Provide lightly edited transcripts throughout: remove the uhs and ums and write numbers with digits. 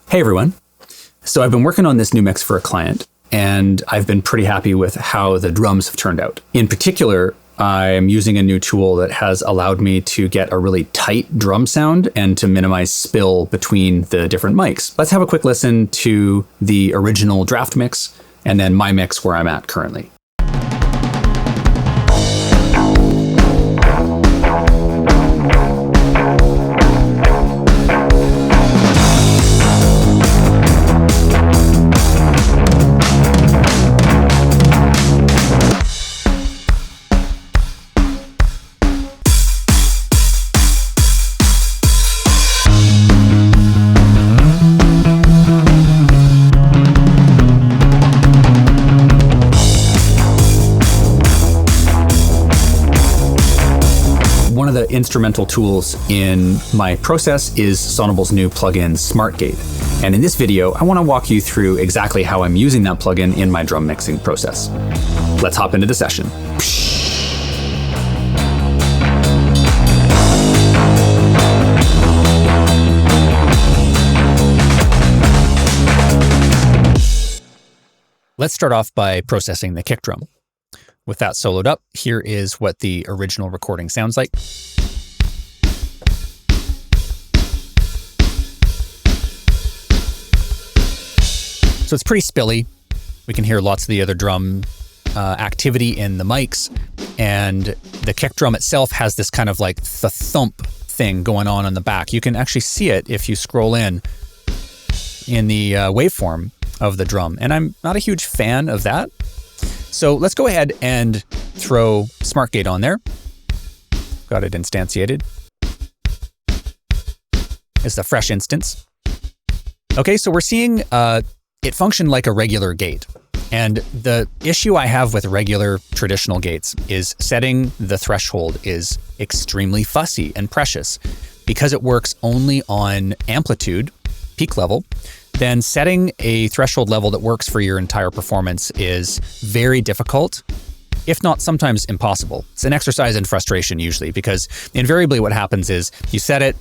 Hey everyone. So I've been working on this new mix for a client, and I've been pretty happy with how the drums have turned out. In particular, I'm using a new tool that has allowed me to get a really tight drum sound and to minimize spill between the different mics. Let's have a quick listen to the original draft mix and then my mix where I'm at currently. One of the instrumental tools in my process is Sonible's new plugin, SmartGate. And in this video, I want to walk you through exactly how I'm using that plugin in my drum mixing process. Let's hop into the session. Let's start off by processing the kick drum. With that soloed up, here is what the original recording sounds like. So it's pretty spilly. We can hear lots of the other drum activity in the mics, and the kick drum itself has this kind of like the thump thing going on in the back. You can actually see it if you scroll in the waveform of the drum, and I'm not a huge fan of that. So let's go ahead and throw SmartGate on there. Got it instantiated. It's a fresh instance. Okay, so we're seeing it function like a regular gate. And the issue I have with regular traditional gates is setting the threshold is extremely fussy and precious. Because it works only on amplitude, peak level, then setting a threshold level that works for your entire performance is very difficult, if not sometimes impossible. It's an exercise in frustration usually, because invariably what happens is you set it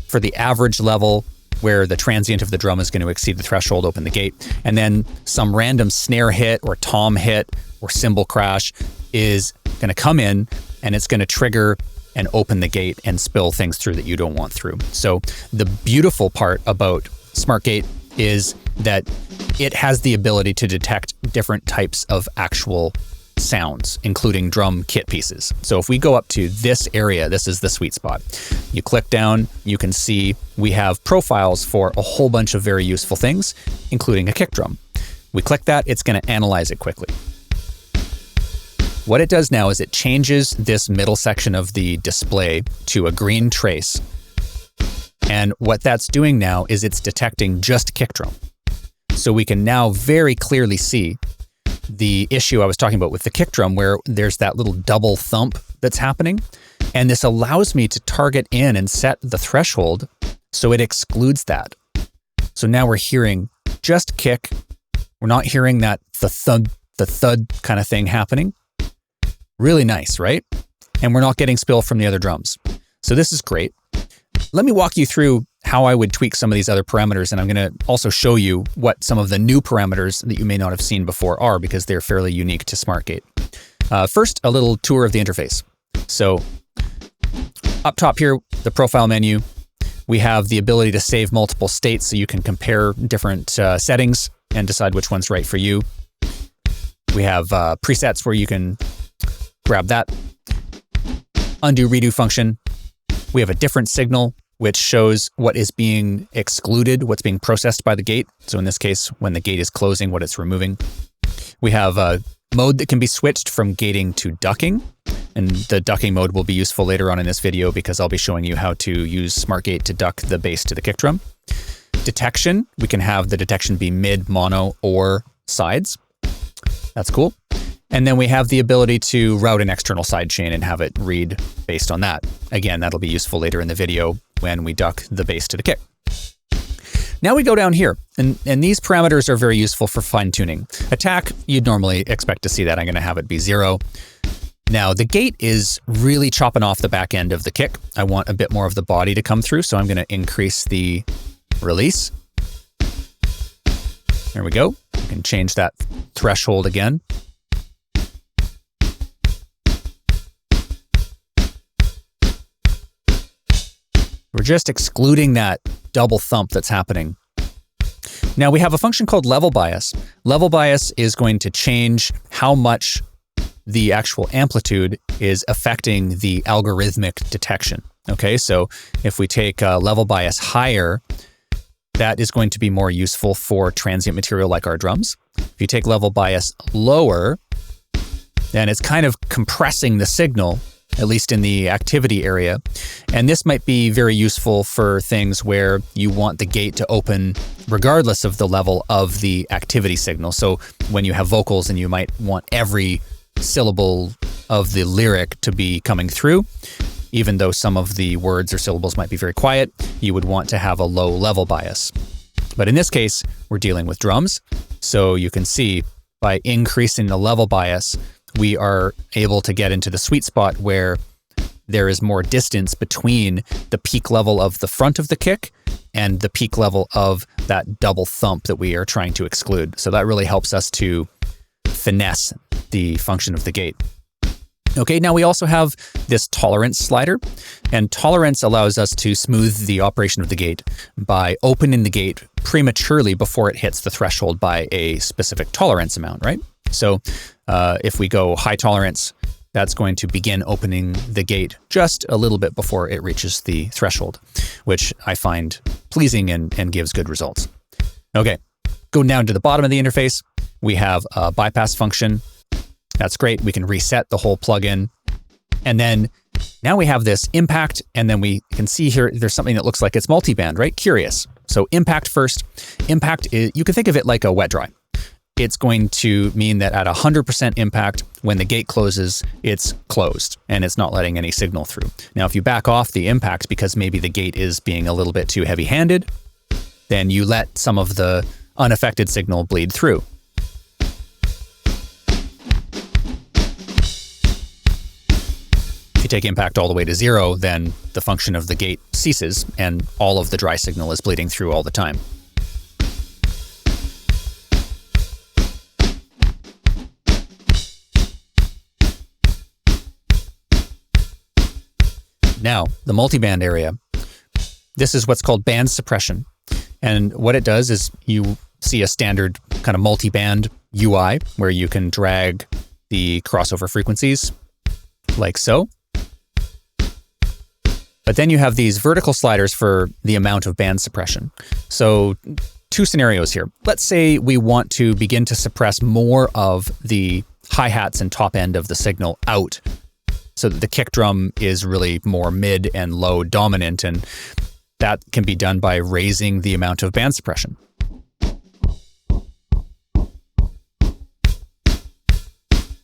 for the average level where the transient of the drum is going to exceed the threshold, open the gate, and then some random snare hit or tom hit or cymbal crash is going to come in and it's going to trigger and open the gate and spill things through that you don't want through. So the beautiful part about SmartGate is that it has the ability to detect different types of actual sounds, including drum kit pieces. So if we go up to this area, this is the sweet spot. You click down, you can see we have profiles for a whole bunch of very useful things, including a kick drum. We click that, it's going to analyze it quickly. What it does now is it changes this middle section of the display to a green trace. And what that's doing now is it's detecting just kick drum. So we can now very clearly see the issue I was talking about with the kick drum, where there's that little double thump that's happening. And this allows me to target in and set the threshold so it excludes that. So now we're hearing just kick. We're not hearing that the thud kind of thing happening. Really nice, right? And we're not getting spill from the other drums. So this is great. Let me walk you through how I would tweak some of these other parameters, and I'm going to also show you what some of the new parameters that you may not have seen before are, because they're fairly unique to SmartGate. First, a little tour of the interface. So up top here, the profile menu, we have the ability to save multiple states so you can compare different settings and decide which one's right for you. We have presets where you can grab that. Undo redo function. We have a different signal, which shows what is being excluded, what's being processed by the gate. So in this case, when the gate is closing, what it's removing. We have a mode that can be switched from gating to ducking. And the ducking mode will be useful later on in this video because I'll be showing you how to use SmartGate to duck the bass to the kick drum. Detection, we can have the detection be mid, mono, or sides. That's cool. And then we have the ability to route an external sidechain and have it read based on that. Again, that'll be useful later in the video when we duck the bass to the kick. Now we go down here, and these parameters are very useful for fine tuning. Attack, you'd normally expect to see that. I'm going to have it be 0. Now the gate is really chopping off the back end of the kick. I want a bit more of the body to come through, so I'm going to increase the release. There we go. We can change that threshold again. We're just excluding that double thump that's happening. Now we have a function called level bias. Level bias is going to change how much the actual amplitude is affecting the algorithmic detection. Okay, so if we take level bias higher, that is going to be more useful for transient material like our drums. If you take level bias lower, then it's kind of compressing the signal, at least in the activity area. And this might be very useful for things where you want the gate to open regardless of the level of the activity signal. So when you have vocals and you might want every syllable of the lyric to be coming through, even though some of the words or syllables might be very quiet, you would want to have a low level bias. But in this case, we're dealing with drums. So you can see by increasing the level bias, we are able to get into the sweet spot where there is more distance between the peak level of the front of the kick and the peak level of that double thump that we are trying to exclude. So that really helps us to finesse the function of the gate. Okay, now we also have this tolerance slider, and tolerance allows us to smooth the operation of the gate by opening the gate prematurely before it hits the threshold by a specific tolerance amount, right? So if we go high tolerance, that's going to begin opening the gate just a little bit before it reaches the threshold, which I find pleasing and gives good results. Okay, go down to the bottom of the interface. We have a bypass function. That's great. We can reset the whole plugin. And then now we have this impact, and then we can see here there's something that looks like it's multiband, right? Curious. So impact first. Impact is, you can think of it like a wet dry. It's going to mean that at 100% impact, when the gate closes, it's closed and it's not letting any signal through. Now, if you back off the impact because maybe the gate is being a little bit too heavy-handed, then you let some of the unaffected signal bleed through. If you take impact all the way to 0, then the function of the gate ceases and all of the dry signal is bleeding through all the time. Now, the multiband area, this is what's called band suppression. And what it does is you see a standard kind of multiband UI where you can drag the crossover frequencies like so. But then you have these vertical sliders for the amount of band suppression. So two scenarios here. Let's say we want to begin to suppress more of the hi-hats and top end of the signal out, so that the kick drum is really more mid and low dominant, and that can be done by raising the amount of band suppression.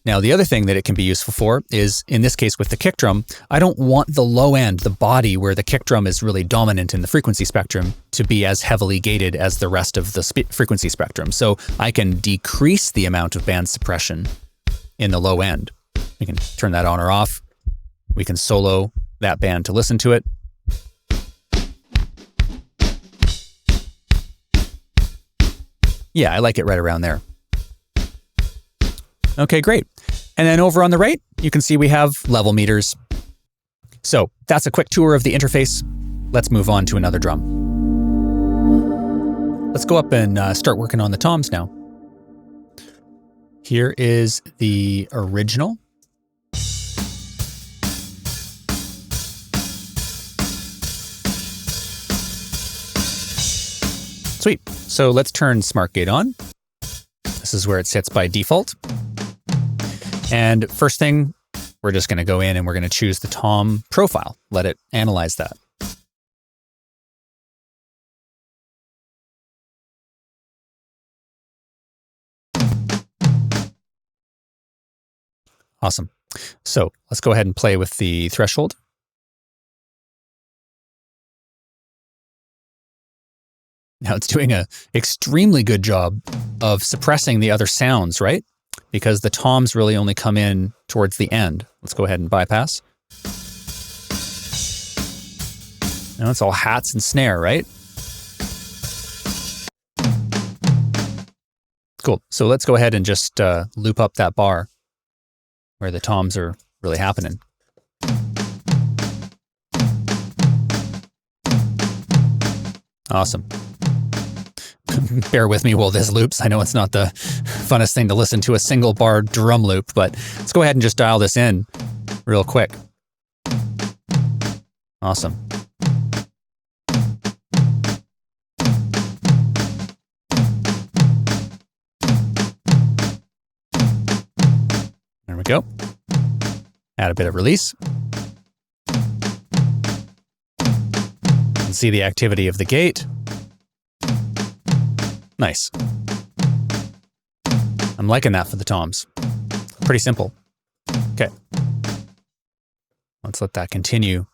Now, the other thing that it can be useful for is, in this case with the kick drum, I don't want the low end, the body where the kick drum is really dominant in the frequency spectrum, to be as heavily gated as the rest of the frequency spectrum. So I can decrease the amount of band suppression in the low end. We can turn that on or off. We can solo that band to listen to it. Yeah, I like it right around there. Okay, great. And then over on the right, you can see we have level meters. So that's a quick tour of the interface. Let's move on to another drum. Let's go up and start working on the toms now. Here is the original. Sweet. So let's turn Smart Gate on. This is where it sits by default. And first thing, we're just going to go in and we're going to choose the tom profile. Let it analyze that. Awesome. So let's go ahead and play with the threshold. Now it's doing an extremely good job of suppressing the other sounds, right? Because the toms really only come in towards the end. Let's go ahead and bypass. Now it's all hats and snare, right? Cool. So let's go ahead and just loop up that bar where the toms are really happening. Awesome. Bear with me while this loops. I know it's not the funnest thing to listen to a single bar drum loop, but let's go ahead and just dial this in real quick. Awesome. There we go. Add a bit of release. And see the activity of the gate. Nice. I'm liking that for the toms. Pretty simple. Okay. Let's let that continue.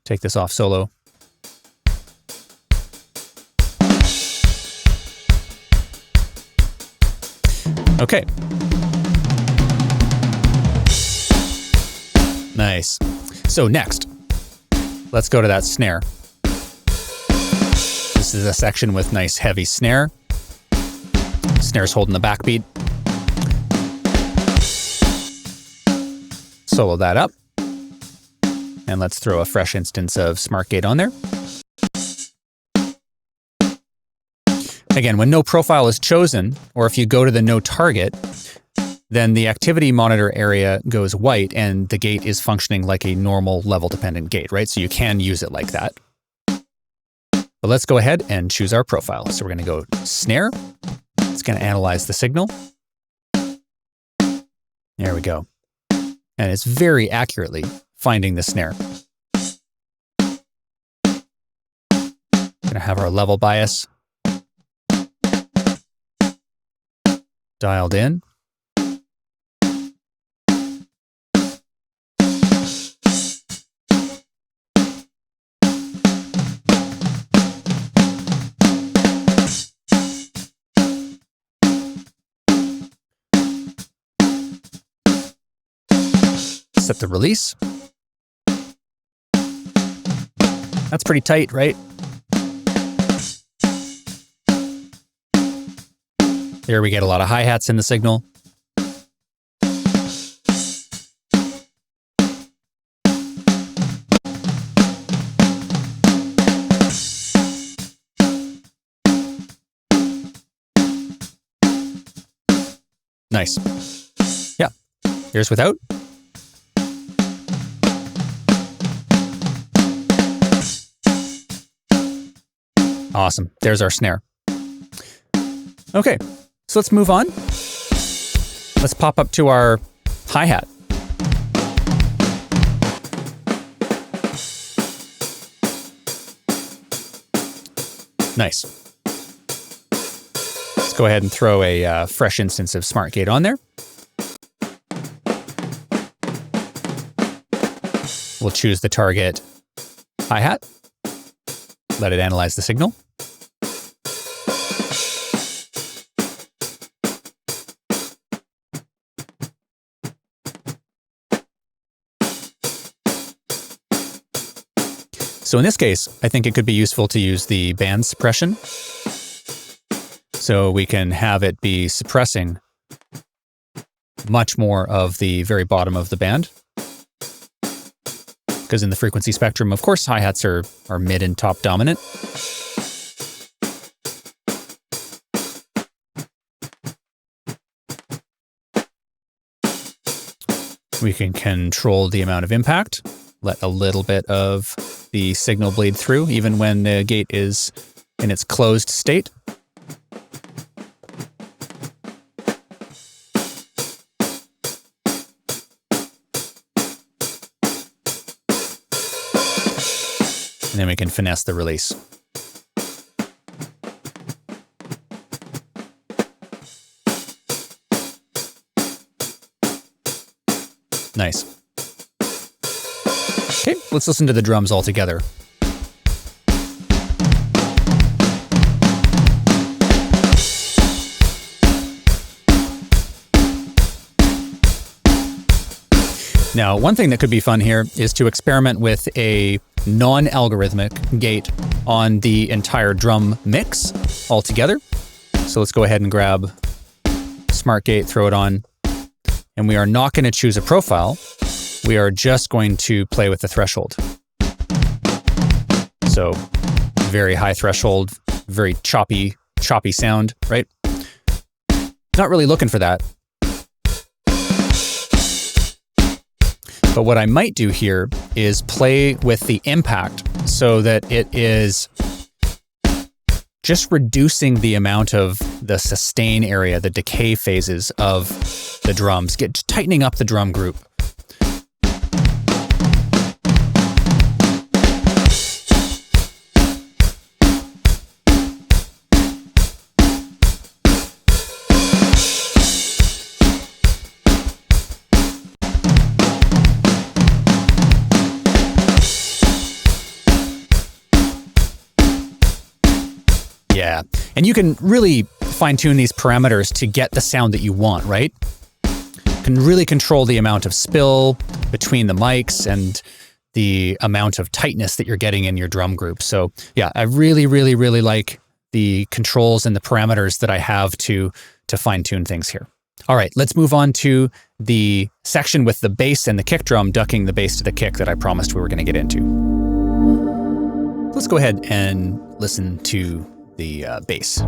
Take this off solo. Okay. Nice. So next, let's go to that snare. This is a section with nice heavy snare. Snare's holding the backbeat. Solo that up. And let's throw a fresh instance of Smart Gate on there. Again, when no profile is chosen, or if you go to the no target, then the activity monitor area goes white and the gate is functioning like a normal level-dependent gate, right? So you can use it like that. But let's go ahead and choose our profile. So we're going to go snare. It's going to analyze the signal. There we go. And it's very accurately finding the snare. Going to have our level bias dialed in. Set the release. That's pretty tight, right? There we get a lot of hi-hats in the signal. Nice. Yeah. Here's without. Awesome. There's our snare. Okay, so let's move on. Let's pop up to our hi-hat. Nice. Let's go ahead and throw a fresh instance of Smart Gate on there. We'll choose the target hi-hat. Let it analyze the signal. So in this case, I think it could be useful to use the band suppression. So we can have it be suppressing much more of the very bottom of the band. Because in the frequency spectrum, of course, hi-hats are mid and top dominant. We can control the amount of impact, let a little bit of the signal bleed through, even when the gate is in its closed state. And then we can finesse the release. Nice. Okay, let's listen to the drums all together. Now, one thing that could be fun here is to experiment with a non-algorithmic gate on the entire drum mix altogether. So let's go ahead and grab Smart Gate, throw it on. And we are not going to choose a profile. We are just going to play with the threshold. So very high threshold, very choppy sound, right? Not really looking for that. But what I might do here is play with the impact so that it is just reducing the amount of the sustain area, the decay phases of the drums, tightening up the drum group. Yeah, and you can really fine-tune these parameters to get the sound that you want, right? You can really control the amount of spill between the mics and the amount of tightness that you're getting in your drum group. So yeah, I really, really, really like the controls and the parameters that I have to fine-tune things here. All right, let's move on to the section with the bass and the kick drum ducking the bass to the kick that I promised we were going to get into. Let's go ahead and listen to the bass.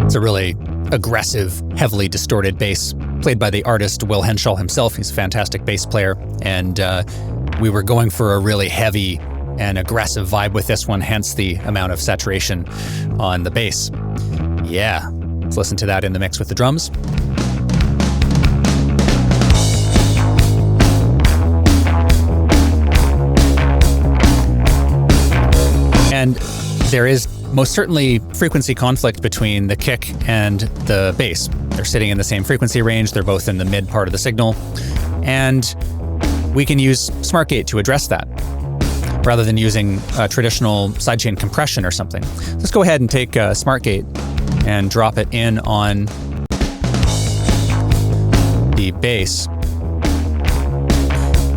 It's a really aggressive, heavily distorted bass played by the artist Will Henshall himself. He's a fantastic bass player, and we were going for a really heavy and aggressive vibe with this one, hence the amount of saturation on the bass. Yeah, let's listen to that in the mix with the drums. And there is most certainly frequency conflict between the kick and the bass. They're sitting in the same frequency range. They're both in the mid part of the signal. And we can use Smart Gate to address that rather than using a traditional sidechain compression or something. Let's go ahead and take Smart Gate and drop it in on the bass.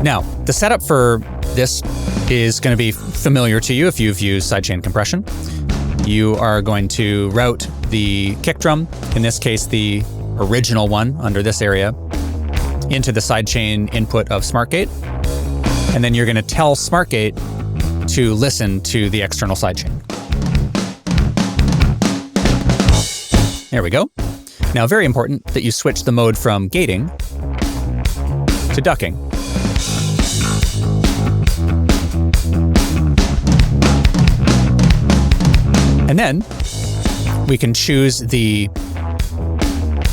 Now, the setup for this is going to be familiar to you if you've used sidechain compression. You are going to route the kick drum, in this case the original one under this area, into the sidechain input of Smart Gate, and then you're going to tell Smart Gate to listen to the external sidechain. There we go. Now, very important that you switch the mode from gating to ducking. And then we can choose the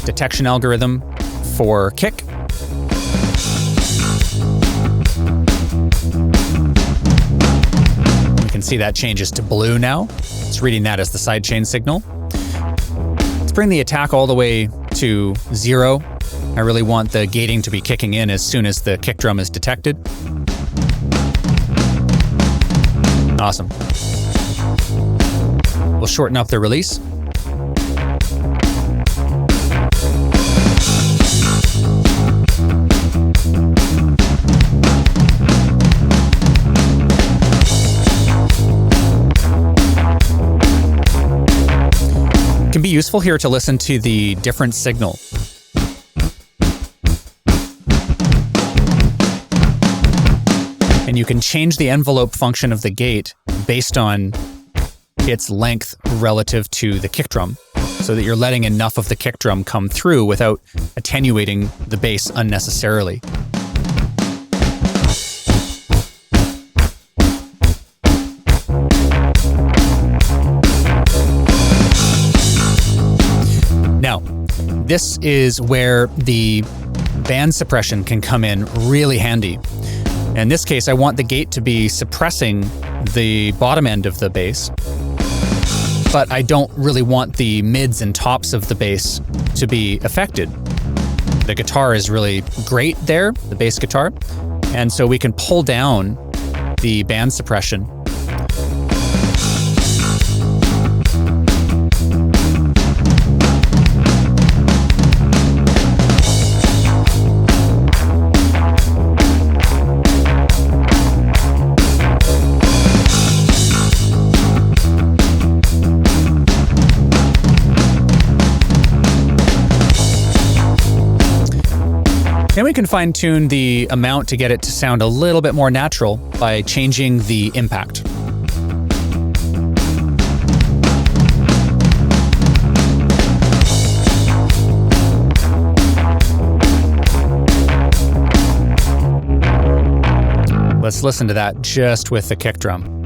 detection algorithm for kick. We can see that changes to blue now. It's reading that as the sidechain signal. Let's bring the attack all the way to 0. I really want the gating to be kicking in as soon as the kick drum is detected. Awesome. We'll shorten up the release. It can be useful here to listen to the different signal. And you can change the envelope function of the gate based on its length relative to the kick drum, so that you're letting enough of the kick drum come through without attenuating the bass unnecessarily. Now, this is where the band suppression can come in really handy. In this case, I want the gate to be suppressing the bottom end of the bass, but I don't really want the mids and tops of the bass to be affected. The guitar is really great there, the bass guitar, and so we can pull down the band suppression. Then we can fine tune the amount to get it to sound a little bit more natural by changing the impact. Let's listen to that just with the kick drum.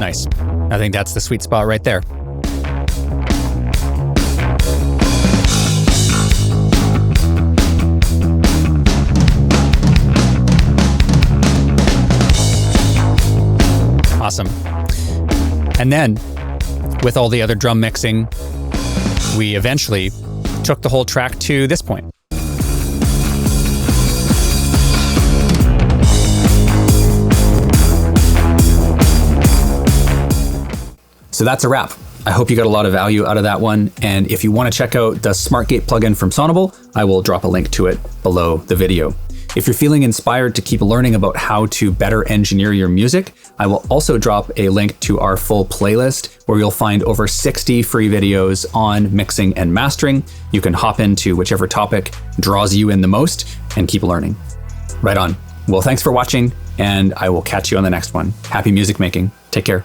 Nice. I think that's the sweet spot right there. Awesome. And then, with all the other drum mixing, we eventually took the whole track to this point. So that's a wrap. I hope you got a lot of value out of that one. And if you want to check out the SmartGate plugin from Sonible, I will drop a link to it below the video. If you're feeling inspired to keep learning about how to better engineer your music, I will also drop a link to our full playlist where you'll find over 60 free videos on mixing and mastering. You can hop into whichever topic draws you in the most and keep learning. Right on. Well, thanks for watching, and I will catch you on the next one. Happy music making. Take care.